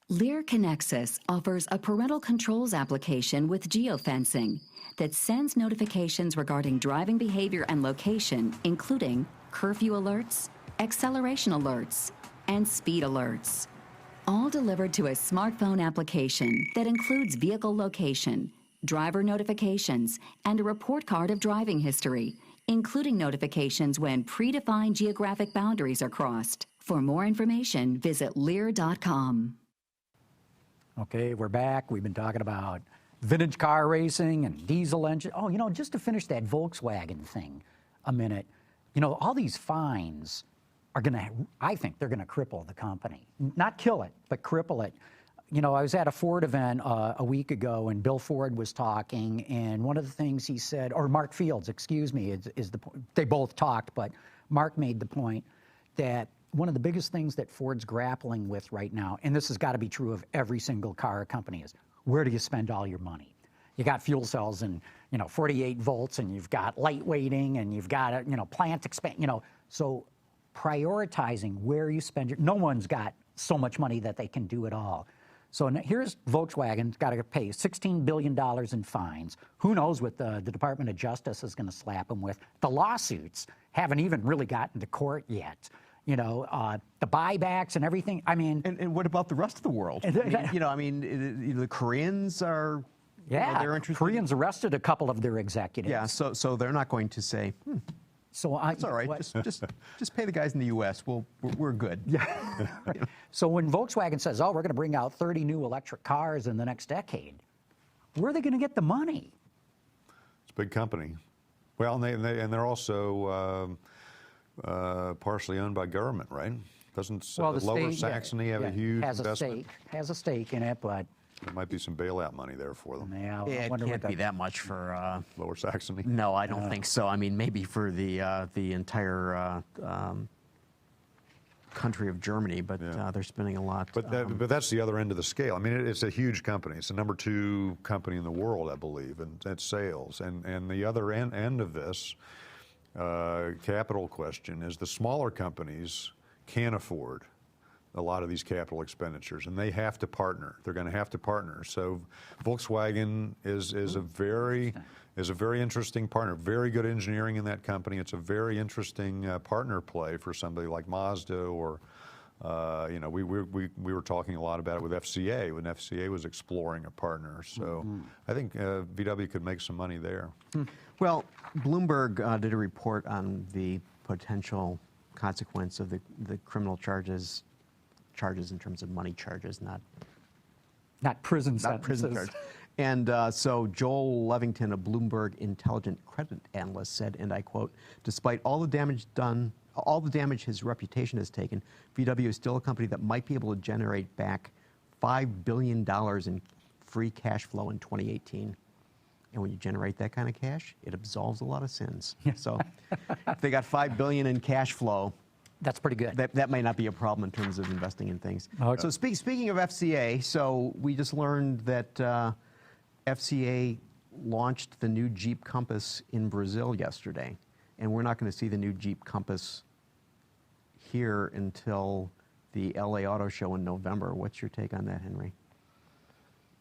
Lear Connexus offers a parental controls application with geofencing that sends notifications regarding driving behavior and location, including curfew alerts, acceleration alerts, and speed alerts. All delivered to a smartphone application that includes vehicle location, driver notifications, and a report card of driving history, including notifications when predefined geographic boundaries are crossed. For more information, visit Lear.com. Okay, we're back. We've been talking about vintage car racing and diesel engine. Oh, you know, just to finish that Volkswagen thing a minute, you know, all these fines are going to, I think they're going to cripple the company. Not kill it, but cripple it. You know, I was at a Ford event a week ago, and Bill Ford was talking, and one of the things he said, or Mark Fields, excuse me, is the point. They both talked, but Mark made the point that one of the biggest things that Ford's grappling with right now, and this has got to be true of every single car company, is where do you spend all your money? You got fuel cells and, you know, 48 volts, and you've got lightweighting, and you've got, you know, plant expand, you know, so prioritizing where you spend your, no one's got so much money that they can do it all. So here's Volkswagen's got to pay $16 billion in fines. Who knows what the Department of Justice is going to slap them with. The lawsuits haven't even really gotten to court yet. You know, the buybacks and everything. I mean, and what about the rest of the world? I mean, you know, I mean, the Koreans are. Yeah, you know, they're interested. Koreans arrested a couple of their executives. Yeah, so they're not going to say, So it's all right. Just pay the guys in the U.S. We're good. Yeah. So when Volkswagen says, "Oh, we're going to bring out 30 new electric cars in the next decade," where are they going to get the money? It's a big company. Well, and they're also partially owned by government, right? Doesn't Lower Saxony have a huge investment? Has a stake in it, but there might be some bailout money there for them. Yeah, it can't be that much for Lower Saxony. No, I don't think so. I mean, maybe for the entire country of Germany, but they're spending a lot. But that's the other end of the scale. I mean, it's a huge company. It's the number 2 company in the world, I believe, in sales. And the other end of this capital question is the smaller companies can't afford a lot of these capital expenditures, and they have to partner. They're going to have to partner. So Volkswagen is a very interesting partner. Very good engineering in that company. It's a very interesting partner play for somebody like Mazda or. You know, we were talking a lot about it with FCA when FCA was exploring a partner. So I think VW could make some money there. Well, Bloomberg did a report on the potential consequence of the criminal charges in terms of money charges, not prison sentences. Not prison charges. And so Joel Levington, a Bloomberg intelligent credit analyst, said, and I quote, "Despite all the damage his reputation has taken, VW is still a company that might be able to generate back $5 billion in free cash flow in 2018. And when you generate that kind of cash, it absolves a lot of sins." So if they got $5 billion in cash flow, that's pretty good. That may not be a problem in terms of investing in things. Okay. So speaking of FCA, so we just learned that FCA launched the new Jeep Compass in Brazil yesterday, and we're not going to see the new Jeep Compass here until the LA Auto Show in November. What's your take on that, Henry?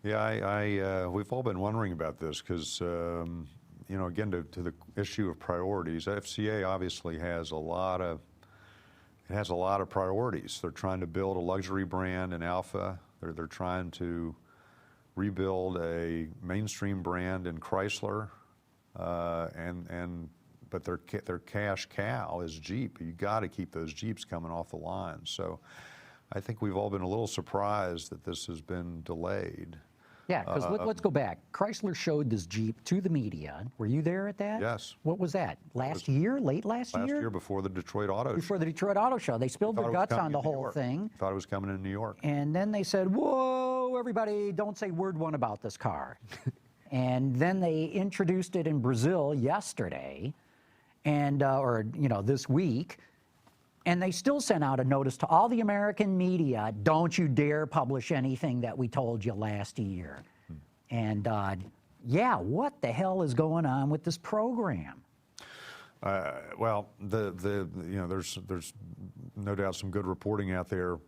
Yeah, we've all been wondering about this because, you know, again, to the issue of priorities, FCA obviously has a lot of priorities. They're trying to build a luxury brand in Alpha. They're trying to rebuild a mainstream brand in Chrysler, but their cash cow is Jeep. You got to keep those Jeeps coming off the line. So I think we've all been a little surprised that this has been delayed. Yeah, because let's go back. Chrysler showed this Jeep to the media. Were you there at that? Yes. What was that? Last year? Late last year? Last year before the Detroit Auto Show. Before the Detroit Auto Show. They spilled their guts on the whole thing. Thought it was coming in New York. And then they said, whoa, everybody, don't say word one about this car. And then they introduced it in Brazil yesterday, and or, you know, this week. And they still sent out a notice to all the American media, don't you dare publish anything that we told you last year. And yeah, what the hell is going on with this program? Well, you know, there's no doubt some good reporting out there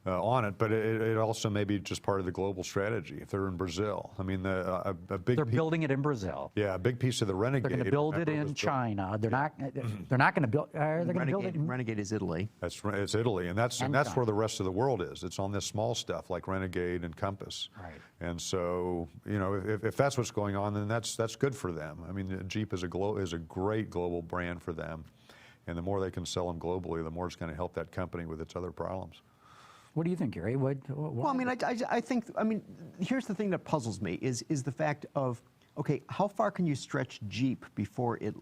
on it, but it also may be just part of the global strategy. If they're in Brazil, I mean, a big they're building it in Brazil. Yeah, a big piece of the Renegade. They're going to build it in China. They're not going to build. They're going to build it. Renegade is Italy. It's Italy, and that's where the rest of the world is. It's on this small stuff like Renegade and Compass. Right. And so, you know, if that's what's going on, then that's good for them. I mean, Jeep is a great global brand for them, and the more they can sell them globally, the more it's going to help that company with its other problems. What do you think, Gary? What well, I mean, I think, I mean, here's the thing that puzzles me is the fact of, okay, how far can you stretch Jeep before it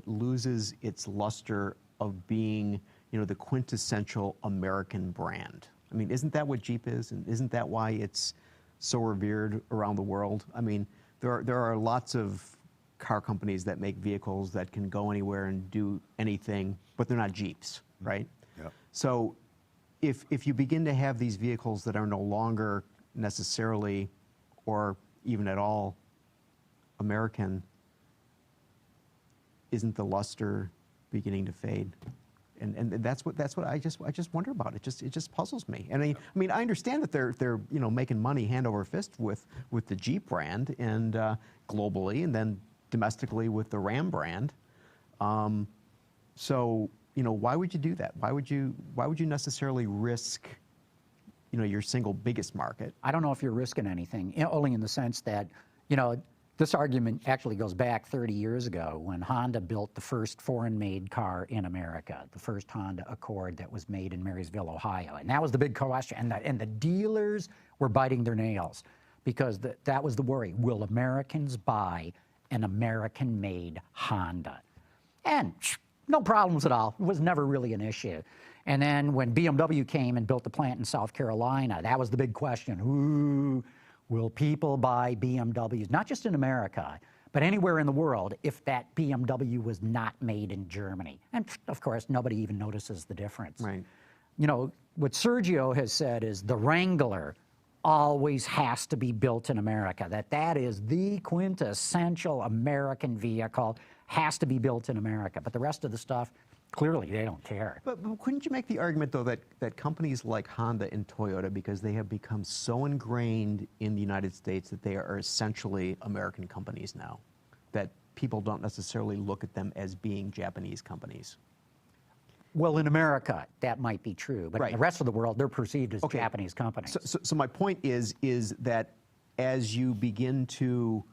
loses its luster of being, you know, the quintessential American brand? I mean, isn't that what Jeep is? And isn't that why it's so revered around the world? I mean, there are lots of car companies that make vehicles that can go anywhere and do anything, but they're not Jeeps, right? Yeah. So if you begin to have these vehicles that are no longer necessarily or even at all American, isn't the luster beginning to fade? And that's what I just wonder about. It just puzzles me. And I mean I understand that they're you know, making money hand over fist with the Jeep brand and globally, and then domestically with the Ram brand. So, you know, why would you do that? Why would you necessarily risk, you know, your single biggest market? I don't know if you're risking anything, only in the sense that, you know, this argument actually goes back 30 years ago when Honda built the first foreign-made car in America, the first Honda Accord that was made in Marysville, Ohio. And that was the big question. And the dealers were biting their nails because that was the worry. Will Americans buy an American-made Honda? And no problems at all. It was never really an issue. And then when BMW came and built the plant in South Carolina, that was the big question. Ooh, will people buy BMWs, not just in America, but anywhere in the world, if that BMW was not made in Germany? And of course, nobody even notices the difference. Right. You know, what Sergio has said is the Wrangler always has to be built in America, that is the quintessential American vehicle, has to be built in America. But the rest of the stuff, clearly they don't care. But couldn't you make the argument, though, that companies like Honda and Toyota, because they have become so ingrained in the United States that they are essentially American companies now, that people don't necessarily look at them as being Japanese companies? Well, in America, that might be true, but right. in the rest of the world, they're perceived as Japanese companies. So my point is that as you begin to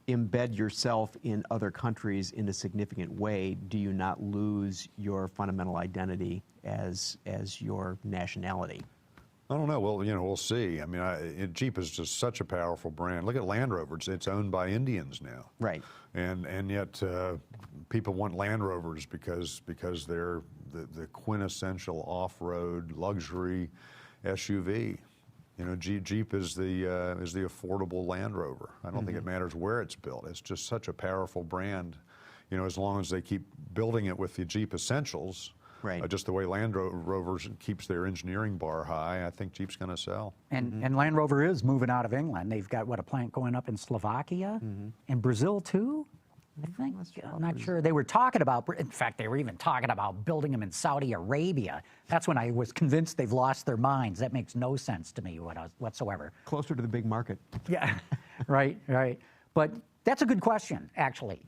embed yourself in other countries in a significant way, do you not lose your fundamental identity as your nationality? I don't know. Well, you know, we'll see. I mean, Jeep is just such a powerful brand. Look at Land Rover. It's owned by Indians now. Right. And yet people want Land Rovers because they're the quintessential off-road luxury SUV. You know, Jeep is the affordable Land Rover. I don't think it matters where it's built. It's just such a powerful brand. You know, as long as they keep building it with the Jeep essentials, Right. Just the way Land Rover keeps their engineering bar high, I think Jeep's going to sell. And Land Rover is moving out of England. They've got, a plant going up in Slovakia and Brazil, too? I think. I'm not sure. They were talking about, in fact, they were even talking about building them in Saudi Arabia. That's when I was convinced they've lost their minds. That makes no sense to me whatsoever. Closer to the big market. Yeah, right. But that's a good question, actually.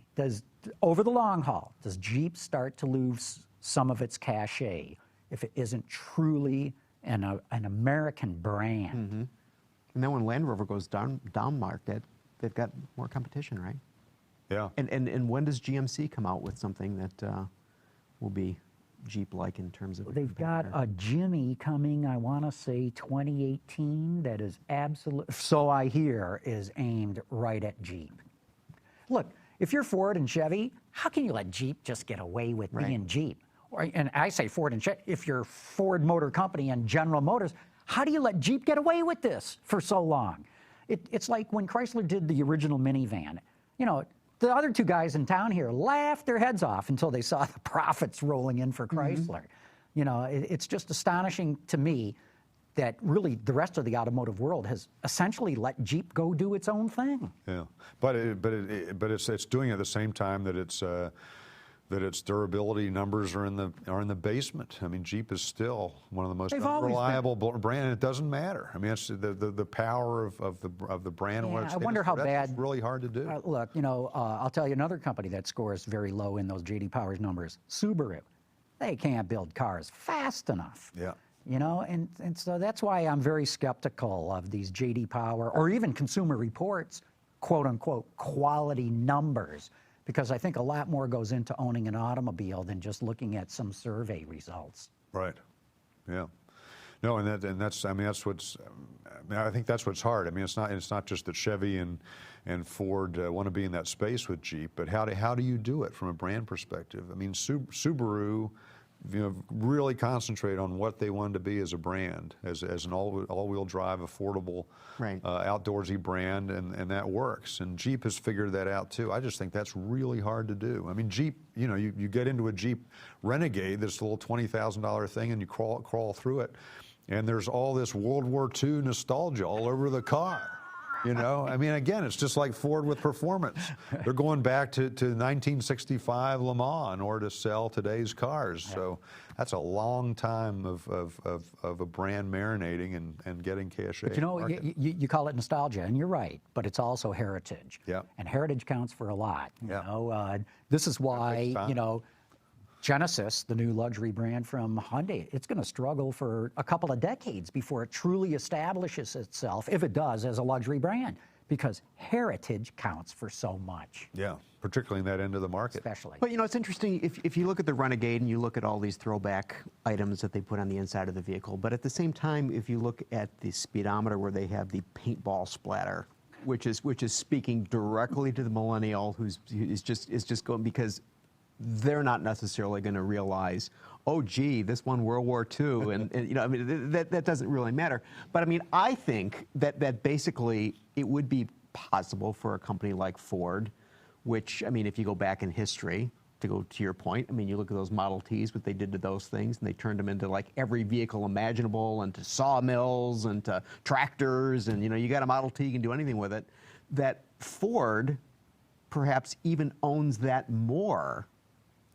Over the long haul, does Jeep start to lose some of its cachet if it isn't truly an American brand? And then when Land Rover goes down market, they've got more competition, right? Yeah. And when does GMC come out with something that will be Jeep-like in terms of? They've got a Jimmy coming, I want to say 2018, that is absolute, so I hear, is aimed right at Jeep. Look, if you're Ford and Chevy, how can you let Jeep just get away with being Jeep? And I say Ford and Chevy, if you're Ford Motor Company and General Motors, how do you let Jeep get away with this for so long? It's like when Chrysler did the original minivan. You know, the other two guys in town here laughed their heads off until they saw the profits rolling in for Chrysler. You know, it's just astonishing to me that really the rest of the automotive world has essentially let Jeep go do its own thing. Yeah, but it's doing it at the same time that its durability numbers are in the basement. I mean, Jeep is still one of the most unreliable brand, and it doesn't matter. I mean, it's the power of the brand. Yeah, What it's, I wonder how bad. It's really hard to do. Look, you know, I'll tell you another company that scores very low in those J.D. Power's numbers. Subaru. They can't build cars fast enough. Yeah. You know, and so that's why I'm very skeptical of these J.D. Power or even Consumer Reports, quote unquote, quality numbers. Because I think a lot more goes into owning an automobile than just looking at some survey results. Right. Yeah. No, and that's I mean that's what's I think that's what's hard. I mean it's not just that Chevy and Ford want to be in that space with Jeep, but how do you do it from a brand perspective? I mean Subaru, you know, really concentrate on what they wanted to be as a brand, as an all-wheel drive, affordable, outdoorsy brand, and that works. And Jeep has figured that out too. I just think that's really hard to do. I mean, Jeep, you know, you get into a Jeep Renegade, this little $20,000 thing, and you crawl through it, and there's all this World War II nostalgia all over the car. You know, I mean, again, it's just like Ford with performance. They're going back to 1965 Le Mans in order to sell today's cars. So that's a long time of a brand marinating and getting cachet. But you know, you call it nostalgia, and you're right, but it's also heritage. Yeah. And heritage counts for a lot. You Yeah. know, this is why, you know, Genesis, the new luxury brand from Hyundai, it's going to struggle for a couple of decades before it truly establishes itself, if it does, as a luxury brand, because heritage counts for so much. Yeah, particularly in that end of the market. Especially. But you know, it's interesting if you look at the Renegade and you look at all these throwback items that they put on the inside of the vehicle, but at the same time, if you look at the speedometer where they have the paintball splatter, which is speaking directly to the millennial who is just going, because they're not necessarily going to realize, oh, gee, this won World War II, and you know, I mean, that doesn't really matter. But I mean, I think that basically it would be possible for a company like Ford, which, I mean, if you go back in history, to go to your point, I mean, you look at those Model Ts, what they did to those things, and they turned them into like every vehicle imaginable, and to sawmills, and to tractors, and you know, you got a Model T, you can do anything with it. That Ford perhaps even owns that more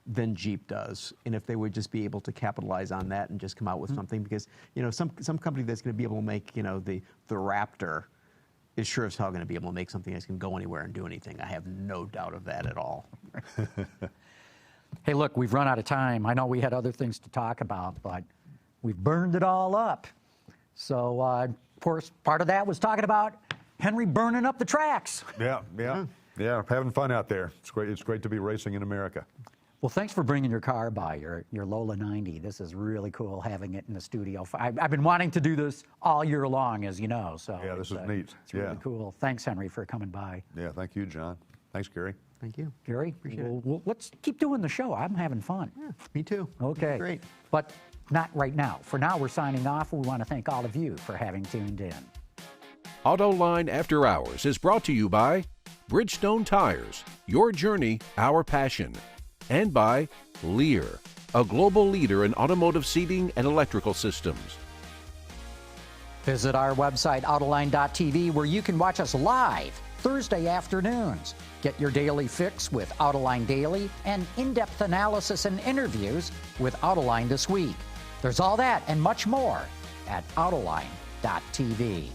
than Jeep does, and if they would just be able to capitalize on that and just come out with something, because you know, some company that's going to be able to make, you know, the Raptor is sure as hell going to be able to make something that's going to go anywhere and do anything. I have no doubt of that at all. Hey, look, we've run out of time. I know we had other things to talk about, but we've burned it all up. So, of course, part of that was talking about Henry burning up the tracks. Yeah, having fun out there. It's great to be racing in America. Well, thanks for bringing your car by, your Lola 90. This is really cool having it in the studio. I've been wanting to do this all year long, as you know. So yeah, this is neat. It's really cool. Thanks, Henry, for coming by. Yeah, thank you, John. Thanks, Gary. Thank you. Gary, let's keep doing the show. I'm having fun. Yeah, me too. Okay. Great. But not right now. For now, we're signing off. We want to thank all of you for having tuned in. Autoline After Hours is brought to you by Bridgestone Tires, your journey, our passion, and by Lear, a global leader in automotive seating and electrical systems. Visit our website, Autoline.tv, where you can watch us live Thursday afternoons. Get your daily fix with Autoline Daily and in-depth analysis and interviews with Autoline This Week. There's all that and much more at Autoline.tv.